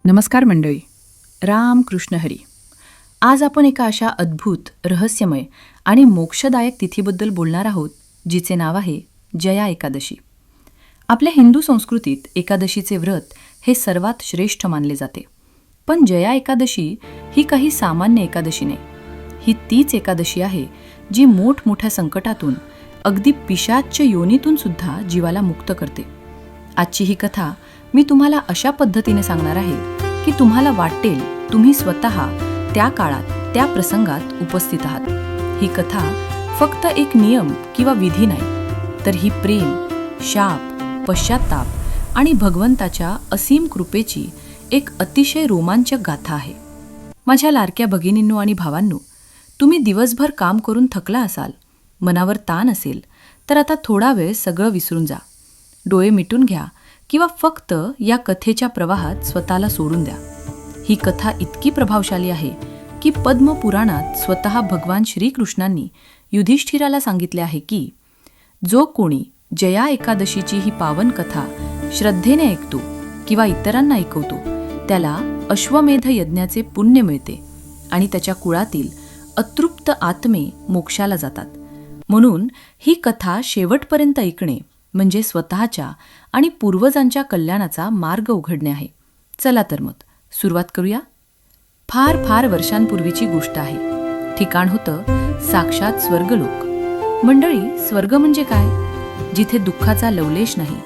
नमस्कार मंडळी. राम कृष्ण हरी. आज आपण एका अशा अद्भुत, रहस्यमय आणि मोक्षदायक तिथीबद्दल बोलणार आहोत, जिचे नाव आहे जया एकादशी. आपल्या हिंदू संस्कृतीत एकादशीचे व्रत हे सर्वात श्रेष्ठ मानले जाते. पण जया एकादशी ही काही सामान्य एकादशी नाही. ही तीच एकादशी आहे जी मोठमोठ्या संकटातून, अगदी पिशाच्य योनीतून सुद्धा जीवाला मुक्त करते. आजची ही कथा मी तुम्हाला अशा पद्धतीने सांगणार आहे की तुम्हाला वाटेल तुम्ही स्वतः त्या काळात, त्या प्रसंगात उपस्थित आहात. ही कथा फक्त एक नियम किंवा विधी नाही, तर ही प्रेम, शाप, पश्चात्ताप आणि भगवंताच्या असीम कृपेची एक अतिशय रोमांचक गाथा आहे. माझ्या लाडक्या भगिनींनो आणि भावांनो, तुम्ही दिवसभर काम करून थकला असाल, मनावर ताण असेल, तर आता थोडा वेळ सगळं विसरून जा. डोळे मिटून घ्या किंवा फक्त या कथेच्या प्रवाहात स्वतःला सोडून द्या. ही कथा इतकी प्रभावशाली आहे की पद्मपुराणात स्वतः भगवान श्रीकृष्णांनी युधिष्ठिराला सांगितले आहे की जो कोणी जया एकादशीची ही पावन कथा श्रद्धेने ऐकतो किंवा इतरांना ऐकवतो, त्याला अश्वमेध यज्ञाचे पुण्य मिळते आणि त्याच्या कुळातील अतृप्त आत्मे मोक्षाला जातात. म्हणून ही कथा शेवटपर्यंत ऐकणे म्हणजे स्वतःच्या आणि पूर्वजांच्या कल्याणाचा मार्ग उघडणे आहे. चला तर मग सुरुवात करूया. फार फार वर्षांपूर्वीची गोष्ट आहे. ठिकाण होतं साक्षात स्वर्गलोक. मंडळी, स्वर्ग म्हणजे काय? जिथे दुःखाचा लवलेश नाही,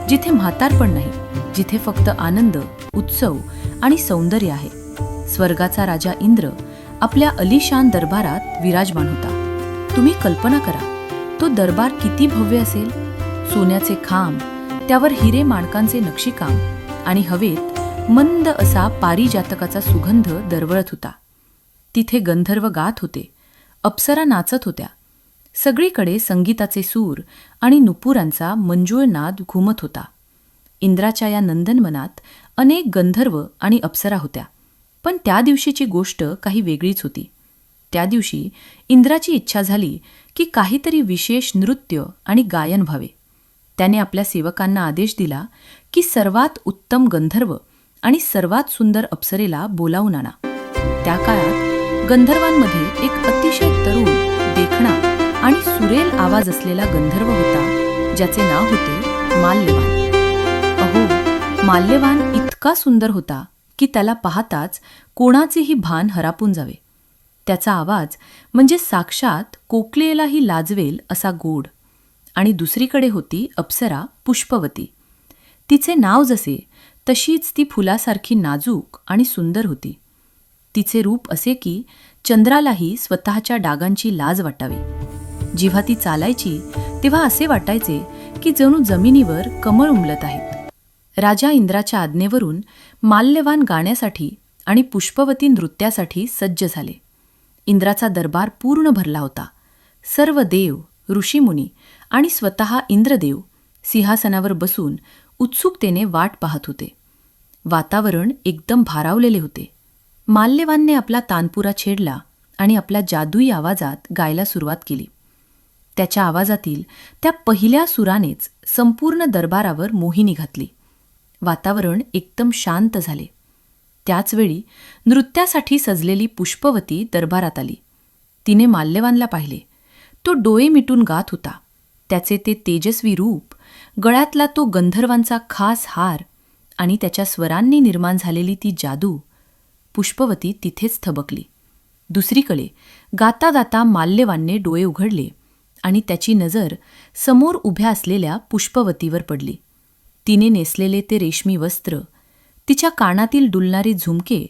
जिथे म्हातारपण नाही, जिथे फक्त आनंद, उत्सव आणि सौंदर्य आहे. स्वर्गाचा राजा इंद्र आपल्या अलिशान दरबारात विराजमान होता. तुम्ही कल्पना करा, तो दरबार किती भव्य असेल. सोन्याचे खांब, त्यावर हिरे माणकांचे नक्षीकाम आणि हवेत मंद असा पारिजातकाचा सुगंध दरवळत होता. तिथे गंधर्व गात होते, अप्सरा नाचत होत्या. सगळीकडे संगीताचे सूर आणि नुपुरांचा मंजूळ नाद घुमत होता. इंद्राच्या या नंदनवनात अनेक गंधर्व आणि अप्सरा होत्या. पण त्या दिवशीची गोष्ट काही वेगळीच होती. त्या दिवशी इंद्राची इच्छा झाली की काहीतरी विशेष नृत्य आणि गायन व्हावे. त्याने आपल्या सेवकांना आदेश दिला की सर्वात उत्तम गंधर्व आणि सर्वात सुंदर अप्सरेला बोलावून आणा. त्या काळात गंधर्वांमध्ये एक अतिशय तरुण, देखणा आणि सुरेल आवाज असलेला गंधर्व होता, ज्याचे नाव होते माल्यवान. अहो, माल्यवान इतका सुंदर होता की त्याला पाहताच कोणाचेही भान हरापून जावे. त्याचा आवाज म्हणजे साक्षात कोकिलेलाही लाजवेल असा गोड. आणि दुसरीकडे होती अप्सरा पुष्पवती. तिचे नाव जसे तशीच ती फुलासारखी नाजूक आणि सुंदर होती. तिचे रूप असे की चंद्रालाही स्वतःच्या डागांची लाज वाटावी. जेव्हा ती चालायची तेव्हा असे वाटायचे की जणू जमिनीवर कमळ उमलत आहेत. राजा इंद्राच्या आज्ञेवरून माल्यवान गाण्यासाठी आणि पुष्पवती नृत्यासाठी सज्ज झाले. इंद्राचा दरबार पूर्ण भरला होता. सर्व देव, ऋषीमुनी आणि स्वतः इंद्रदेव सिंहासनावर बसून उत्सुकतेने वाट पाहत होते. वातावरण एकदम भारावलेले होते. माल्यवानने आपला तानपुरा छेडला आणि आपल्या जादुई आवाजात गायला सुरुवात केली. त्याच्या आवाजातील त्या पहिल्या सुरानेच संपूर्ण दरबारावर मोहिनी घातली. वातावरण एकदम शांत झाले. त्याचवेळी नृत्यासाठी सजलेली पुष्पवती दरबारात आली. तिने माल्यवानला पाहिले. तो डोळे मिटून गात होता. त्याचे ते तेजस्वी रूप, गळ्यातला तो गंधर्वांचा खास हार आणि त्याच्या स्वरांनी निर्माण झालेली ती जादू. पुष्पवती तिथेच थबकली. दुसरीकडे गाता गाता माल्यवानने डोळे उघडले आणि त्याची नजर समोर उभ्या असलेल्या पुष्पवतीवर पडली. तिने नेसलेले ते रेशमी वस्त्र, तिच्या कानातील डुलणारे झुमके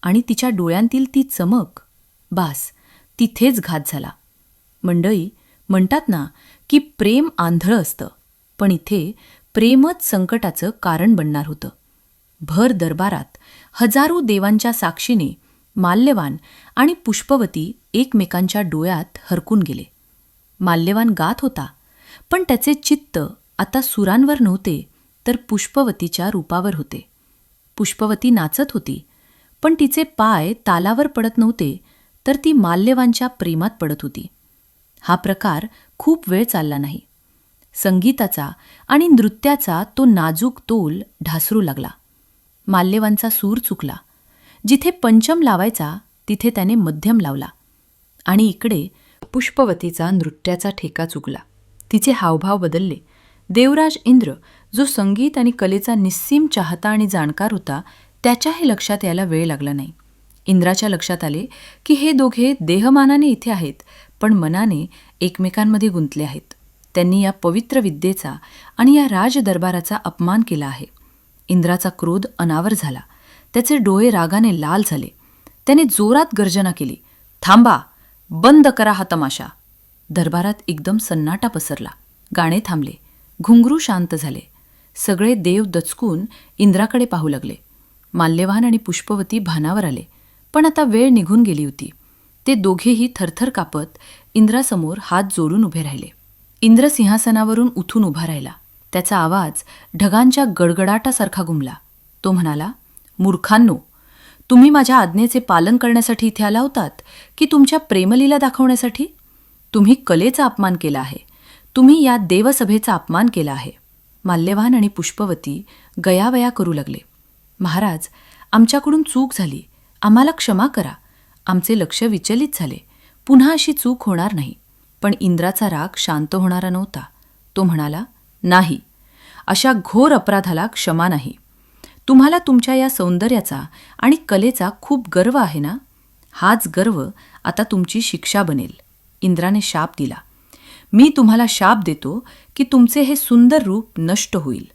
आणि तिच्या डोळ्यांतील ती चमक, बास, तिथेच घात झाला. मंडळी, म्हणतात ना की प्रेम आंधळं असतं, पण इथे प्रेमच संकटाचं कारण बनणार होतं. भर दरबारात हजारो देवांच्या साक्षीने माल्यवान आणि पुष्पवती एकमेकांच्या डोळ्यात हरकून गेले. माल्यवान गात होता, पण त्याचे चित्त आता सुरांवर नव्हते, तर पुष्पवतीच्या रूपावर होते. पुष्पवती नाचत होती, पण तिचे पाय तालावर पडत नव्हते, तर ती माल्यवानच्या प्रेमात पडत होती. हा प्रकार खूप वेळ चालला नाही. संगीताचा आणि नृत्याचा तो नाजूक तोल ढासरू लागला. माल्यवानचा सूर चुकला. जिथे पंचम लावायचा तिथे त्याने मध्यम लावला. आणि इकडे पुष्पवतीचा नृत्याचा ठेका चुकला. तिचे हावभाव बदलले. देवराज इंद्र, जो संगीत आणि कलेचा निस्सीम चाहता आणि जाणकार होता, त्याच्याही लक्षात यायला वेळ लागला नाही. इंद्राच्या लक्षात आले की हे दोघे देहमानाने इथे आहेत, पण मनाने एकमेकांमध्ये गुंतले आहेत. त्यांनी या पवित्र विद्येचा आणि या राजदरबाराचा अपमान केला आहे. इंद्राचा क्रोध अनावर झाला. त्याचे डोळे रागाने लाल झाले. त्याने जोरात गर्जना केली, "थांबा! बंद करा हा तमाशा!" दरबारात एकदम सन्नाटा पसरला. गाणे थांबले. घुंगरू शांत झाले. सगळे देव दचकून इंद्राकडे पाहू लागले. माल्यवान आणि पुष्पवती भानावर आले, पण आता वेळ निघून गेली होती. ते दोघेही थरथर कापत इंद्रासमोर हात जोडून उभे राहिले. इंद्र सिंहासनावरून उठून उभा राहिला. त्याचा आवाज ढगांच्या गडगडाटासारखा घुमला. तो म्हणाला, "मूर्खांनो, तुम्ही माझ्या आज्ञेचे पालन करण्यासाठी इथे आला होतात की तुमच्या प्रेमलीला दाखवण्यासाठी? तुम्ही कलेचा अपमान केला आहे. तुम्ही या देवसभेचा अपमान केला आहे." माल्यवान आणि पुष्पवती गयावया करू लागले. "महाराज, आमच्याकडून चूक झाली. आम्हाला क्षमा करा. आमचे लक्ष विचलित झाले. पुन्हा अशी चूक होणार नाही." पण इंद्राचा राग शांत होणारा नव्हता. तो म्हणाला, "नाही, अशा घोर अपराधाला क्षमा नाही. तुम्हाला तुमच्या या सौंदर्याचा आणि कलेचा खूप गर्व आहे ना? हाच गर्व आता तुमची शिक्षा बनेल." इंद्राने शाप दिला. "मी तुम्हाला शाप देतो की तुमचे हे सुंदर रूप नष्ट होईल.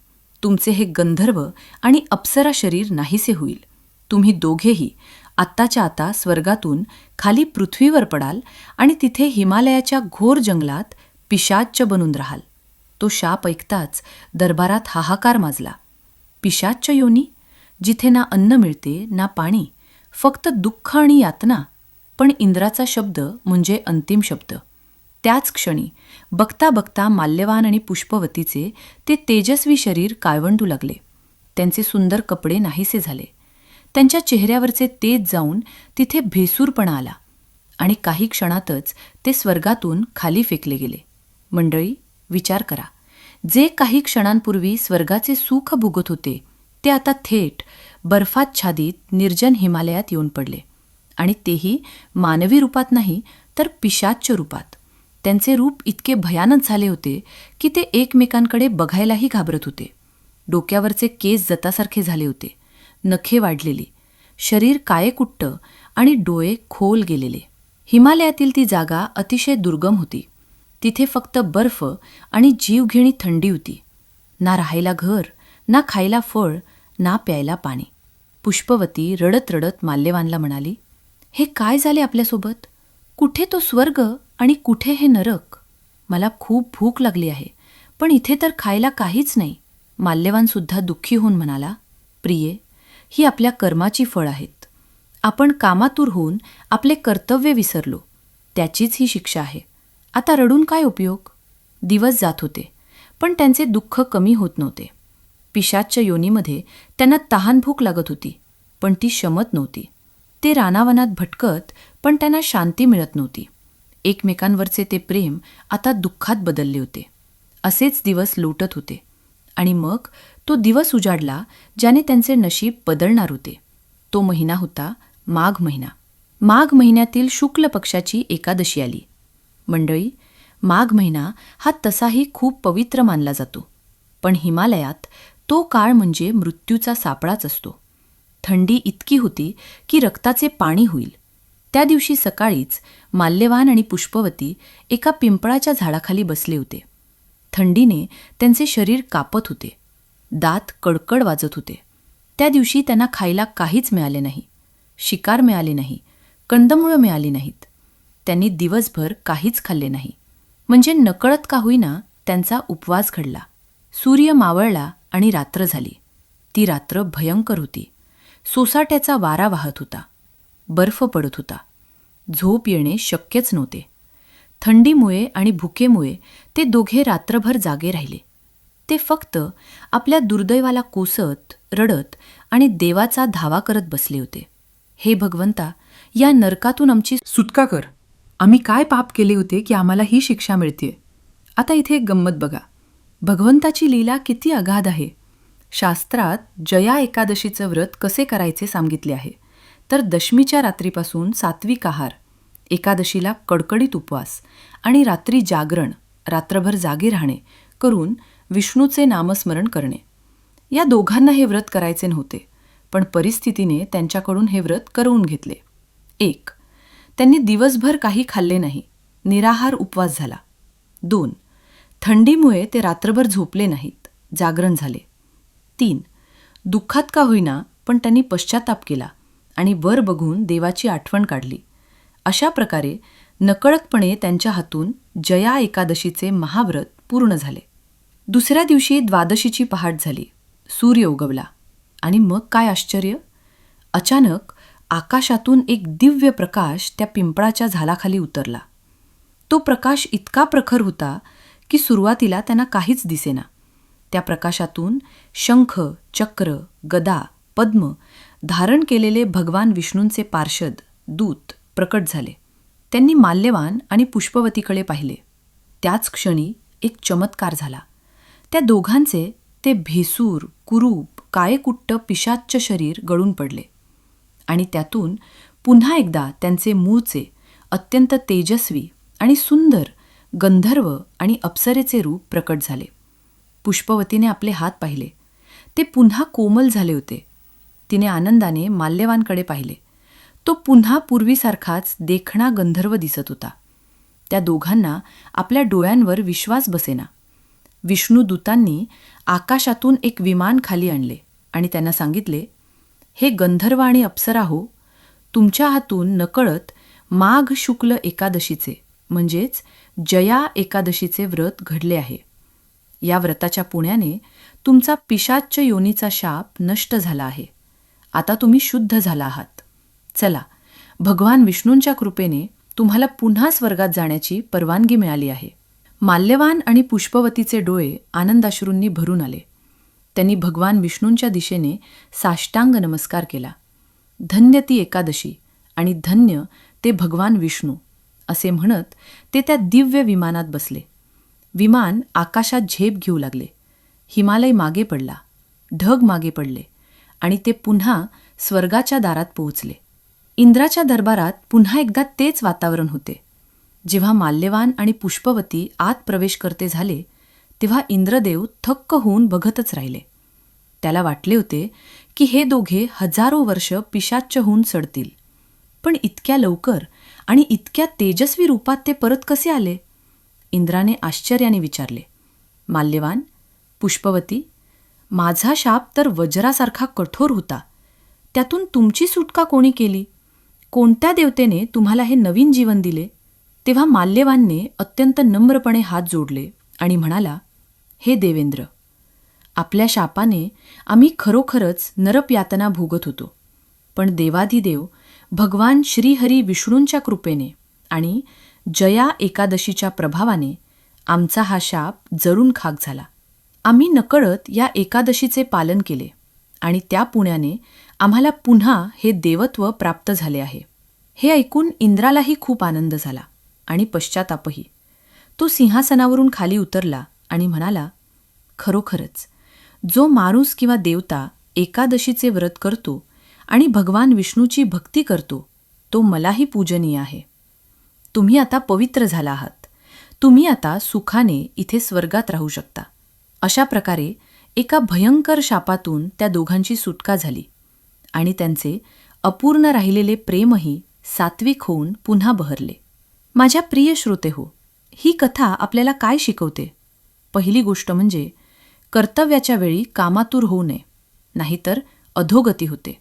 तुमचे हे गंधर्व आणि अप्सरा शरीर नाहीसे होईल. तुम्ही दोघेही आत्ताच्या आता स्वर्गातून खाली पृथ्वीवर पडाल आणि तिथे हिमालयाच्या घोर जंगलात पिशाच्च बनून राहाल." तो शाप ऐकताच दरबारात हाहाकार माजला. पिशाच्च योनी, जिथे ना अन्न मिळते ना पाणी, फक्त दुःख आणि यातना. पण इंद्राचा शब्द म्हणजे अंतिम शब्द. त्याच क्षणी बघता बघता माल्यवान आणि पुष्पवतीचे ते तेजस्वी शरीर काळवंडू लागले. त्यांचे सुंदर कपडे नाहीसे झाले. त्यांच्या चेहऱ्यावरचे तेज जाऊन तिथे भेसूरपणा आला आणि काही क्षणातच ते स्वर्गातून खाली फेकले गेले. मंडळी, विचार करा. जे काही क्षणांपूर्वी स्वर्गाचे सुख भोगत होते, ते आता थेट बर्फाच्छादित निर्जन हिमालयात येऊन पडले. आणि तेही मानवी रूपात नाही, तर पिशाच्च रूपात. त्यांचे रूप इतके भयानक झाले होते की ते एकमेकांकडे बघायलाही घाबरत होते. डोक्यावरचे केस जतासारखे झाले होते, नखे वाढलेली, शरीर काळेकुट्ट आणि डोळे खोल गेलेले. हिमालयातील ती जागा अतिशय दुर्गम होती. तिथे फक्त बर्फ आणि जीवघेणी थंडी होती. ना राहायला घर, ना खायला फळ, ना प्यायला पाणी. पुष्पवती रडत रडत माल्यवानला म्हणाली, "हे काय झाले आपल्यासोबत? कुठे तो स्वर्ग आणि कुठे हे नरक? मला खूप भूक लागली आहे, पण इथे तर खायला काहीच नाही." माल्यवानसुद्धा दुःखी होऊन म्हणाला, "प्रिये, ही आपल्या कर्माची फळ आहेत. आपण कामातूर होऊन आपले कर्तव्य विसरलो. त्याचीच ही शिक्षा आहे. आता रडून काय उपयोग?" दिवस जात होते, पण त्यांचे दुःख कमी होत नव्हते. पिशाच्च योनीमध्ये त्यांना तहानभूक लागत होती, पण ती शमत नव्हती. ते रानावनात भटकत, पण त्यांना शांती मिळत नव्हती. एकमेकांवरचे ते प्रेम आता दुःखात बदलले होते. असेच दिवस लोटत होते. आणि मग तो दिवस उजाडला ज्याने त्यांचे नशीब बदलणार होते. तो महिना होता माघ महिना. माघ महिन्यातील शुक्ल पक्षाची एकादशी आली. मंडळी, माघ महिना हा तसाही खूप पवित्र मानला जातो. पण हिमालयात तो काळ म्हणजे मृत्यूचा सापळाच असतो. थंडी इतकी होती की रक्ताचे पाणी होईल. त्या दिवशी सकाळीच माल्यवान आणि पुष्पवती एका पिंपळाच्या झाडाखाली बसले होते. थंडीने त्यांचे शरीर कापत होते. दात कडकड वाजत होते. त्या दिवशी त्यांना खायला काहीच मिळाले नाही. शिकार मिळाली नाही, कंदमुळं मिळाली नाहीत. त्यांनी दिवसभर काहीच खाल्ले नाही. म्हणजे नकळत का होईना त्यांचा उपवास घडला. सूर्य मावळला आणि रात्र झाली. ती रात्र भयंकर होती. सोसाट्याचा वारा वाहत होता. बर्फ पडत होता. झोप येणे शक्यच नव्हते. थंडीमुळे आणि भुकेमुळे ते दोघे रात्रभर जागे राहिले. ते फक्त आपल्या दुर्दैवाला कोसत, रडत आणि देवाचा धावा करत बसले होते. "हे भगवंता, या नरकातून आमची सुटका कर. आम्ही काय पाप केले होते की आम्हाला ही शिक्षा मिळते?" आता इथे एक गंमत बघा. भगवंताची लीला किती अगाध आहे. शास्त्रात जया एकादशीचं व्रत कसे करायचे सांगितले आहे. तर दशमीच्या रात्रीपासून सात्विक आहार, एकादशीला कडकडीत उपवास आणि रात्री जागरण, रात्रभर जागे राहणे करून विष्णूचे नामस्मरण करणे. या दोघांना हे व्रत करायचे नव्हते, पण परिस्थितीने त्यांच्याकडून हे व्रत करवून घेतले. 1. त्यांनी दिवसभर काही खाल्ले नाही, निराहार उपवास झाला. 2. थंडीमुळे ते रात्रभर झोपले नाहीत, जागरण झाले. 3. दुःखात का होईना पण त्यांनी पश्चाताप केला आणि वर बघून देवाची आठवण काढली. अशा प्रकारे नकळतपणे त्यांच्या हातून जया एकादशीचे महाव्रत पूर्ण झाले. दुसऱ्या दिवशी द्वादशीची पहाट झाली, सूर्य उगवला आणि मग काय आश्चर्य! अचानक आकाशातून एक दिव्य प्रकाश त्या पिंपळाच्या झाडाखाली उतरला. तो प्रकाश इतका प्रखर होता की सुरुवातीला त्यांना काहीच दिसेना. त्या प्रकाशातून शंख, चक्र, गदा, पद्म धारण केलेले भगवान विष्णूंचे पार्षद, दूत प्रकट झाले. त्यांनी माल्यवान आणि पुष्पवतीकडे पाहिले. त्याच क्षणी एक चमत्कार झाला. त्या दोघांचे ते भेसूर, कुरूप, काळेकुट्ट पिशाच्च शरीर गळून पडले आणि त्यातून पुन्हा एकदा त्यांचे मूळचे, अत्यंत तेजस्वी आणि सुंदर गंधर्व आणि अप्सरेचे रूप प्रकट झाले. पुष्पवतीने आपले हात पाहिले. ते पुन्हा कोमल झाले होते. तिने आनंदाने माल्यवानकडे पाहिले. तो पुन्हा पूर्वीसारखाच देखणा गंधर्व दिसत होता. त्या दोघांना आपल्या डोळ्यांवर विश्वास बसेना. विष्णुदूतांनी आकाशातून एक विमान खाली आणले आणि त्यांना सांगितले, हे गंधर्व आणि अप्सरा हो, तुमच्या हातून नकळत माघ शुक्ल एकादशीचे म्हणजेच जया एकादशीचे व्रत घडले आहे. या व्रताच्या पुण्याने तुमचा पिशाच्च योनीचा शाप नष्ट झाला आहे. आता तुम्ही शुद्ध झाला आहात. चला, भगवान विष्णूंच्या कृपेने तुम्हाला पुन्हा स्वर्गात जाण्याची परवानगी मिळाली आहे. माल्यवान आणि पुष्पवतीचे डोळे आनंदाश्रूंनी भरून आले. त्यांनी भगवान विष्णूंच्या दिशेने साष्टांग नमस्कार केला. धन्य ती एकादशी आणि धन्य ते भगवान विष्णू असे म्हणत ते त्या दिव्य विमानात बसले. विमान आकाशात झेप घेऊ लागले. हिमालय मागे पडला, ढग मागे पडले आणि ते पुन्हा स्वर्गाच्या दारात पोहोचले. इंद्राच्या दरबारात पुन्हा एकदा तेच वातावरण होते. जेव्हा माल्यवान आणि पुष्पवती आत प्रवेश करते झाले तेव्हा इंद्रदेव थक्क होऊन बघतच राहिले. त्याला वाटले होते की हे दोघे हजारो वर्ष पिशाच्च होऊन सडतील. पण इतक्या लवकर आणि इतक्या तेजस्वी रूपात ते परत कसे आले? इंद्राने आश्चर्याने विचारले. माल्यवान, पुष्पवती, माझा शाप तर वज्रासारखा कठोर होता. त्यातून तुमची सुटका कोणी केली? कोणत्या देवतेने तुम्हाला हे नवीन जीवन दिले? तेव्हा माल्यवानने अत्यंत नम्रपणे हात जोडले आणि म्हणाला, हे देवेंद्र, आपल्या शापाने आम्ही खरोखरच नरकयातना भोगत होतो. पण देवाधिदेव भगवान श्रीहरी विष्णूंच्या कृपेने आणि जया एकादशीच्या प्रभावाने आमचा हा शाप जळून खाक झाला. आम्ही नकळत या एकादशीचे पालन केले आणि त्या पुण्याने आम्हाला पुन्हा हे देवत्व प्राप्त झाले आहे. हे ऐकून इंद्रालाही खूप आनंद झाला आणि पश्चातापही. तो सिंहासनावरून खाली उतरला आणि म्हणाला, खरोखरच जो माणूस किंवा देवता एकादशीचे व्रत करतो आणि भगवान विष्णूची भक्ती करतो तो मलाही पूजनीय आहे. तुम्ही आता पवित्र झाला आहात. तुम्ही आता सुखाने इथे स्वर्गात राहू शकता. अशा प्रकारे एका भयंकर शापातून त्या दोघांची सुटका झाली आणि त्यांचे अपूर्ण राहिलेले प्रेमही सात्विक होऊन पुन्हा बहरले. माझ्या प्रिय श्रोते हो, ही कथा आपल्याला काय शिकवते? पहिली गोष्ट म्हणजे कर्तव्याच्या वेळी कामातूर होऊ नये, नाहीतर अधोगती होते.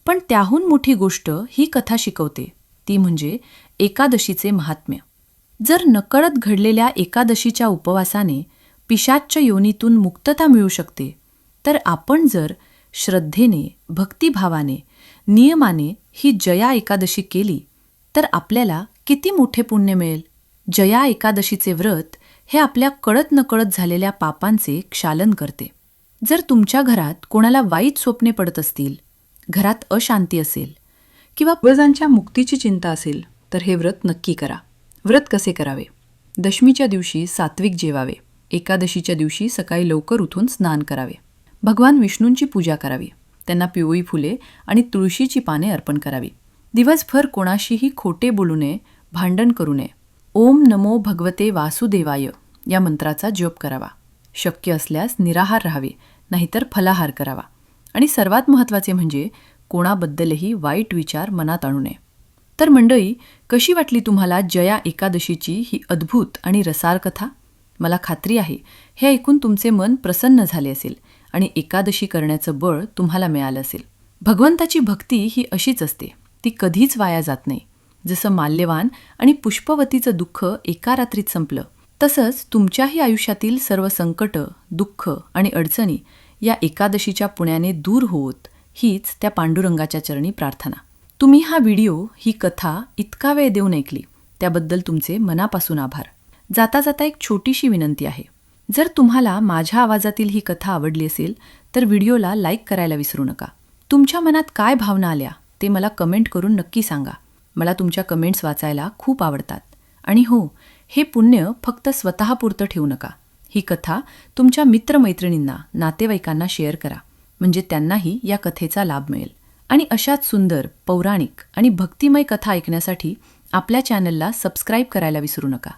पण त्याहून मोठी गोष्ट ही कथा शिकवते ती म्हणजे एकादशीचे महात्म्य. जर नकळत घडलेल्या एकादशीच्या उपवासाने पिशाच्च योनीतून मुक्तता मिळू शकते, तर आपण जर श्रद्धेने, भक्तिभावाने, नियमाने ही जया एकादशी केली तर आपल्याला किती मोठे पुण्य मिळेल. जया एकादशीचे व्रत हे आपल्या कळत नकळत झालेल्या पापांचे क्षालन करते. जर तुमच्या घरात कोणाला वाईट स्वप्ने पडत असतील, घरात अशांती असेल किंवा पूर्वजांच्या मुक्तीची चिंता असेल तर हे व्रत नक्की करा. व्रत कसे करावे? दशमीच्या दिवशी सात्विक जेवावे. एकादशीच्या दिवशी सकाळी लवकर उठून स्नान करावे. भगवान विष्णूंची पूजा करावी, त्यांना पिवळी फुले आणि तुळशीची पाने अर्पण करावी. दिवसभर कोणाशीही खोटे बोलू नये, भांडण करू नये. ओम नमो भगवते वासुदेवाय या मंत्राचा जप करावा. शक्य असल्यास निराहार राहावे, नाहीतर फलाहार करावा. आणि सर्वात महत्त्वाचे म्हणजे कोणाबद्दलही वाईट विचार मनात आणू नये. तर मंडळी, कशी वाटली तुम्हाला जया एकादशीची ही अद्भुत आणि रसाळ कथा? मला खात्री आहे हे ऐकून तुमचे मन प्रसन्न झाले असेल आणि एकादशी करण्याचं बळ तुम्हाला मिळालं असेल. भगवंताची भक्ती ही अशीच असते, ती कधीच वाया जात नाही. जसं माल्यवान आणि पुष्पवतीचं दुःख एका रात्रीत संपलं, तसंच तुमच्याही आयुष्यातील सर्व संकटं, दुःख आणि अडचणी या एकादशीच्या पुण्याने दूर होत, हीच त्या पांडुरंगाच्या चरणी प्रार्थना. तुम्ही हा व्हिडिओ, ही कथा इतका वेळ देऊन ऐकली त्याबद्दल तुमचे मनापासून आभार. जाता जाता एक छोटीशी विनंती आहे. जर तुम्हाला माझ्या आवाजातील ही कथा आवडली असेल तर व्हिडिओला लाईक करायला विसरू नका. तुमच्या मनात काय भावना आल्या ते मला कमेंट करून नक्की सांगा. मला तुमच्या कमेंट्स वाचायला खूप आवडतात. आणि हो, हे पुण्य फक्त स्वतःपुरतं ठेवू नका. ही कथा तुमच्या मित्रमैत्रिणींना, नातेवाईकांना शेअर करा, म्हणजे त्यांनाही या कथेचा लाभ मिळेल. आणि अशाच सुंदर, पौराणिक आणि भक्तिमय कथा ऐकण्यासाठी आपल्या चॅनलला सबस्क्राईब करायला विसरू नका.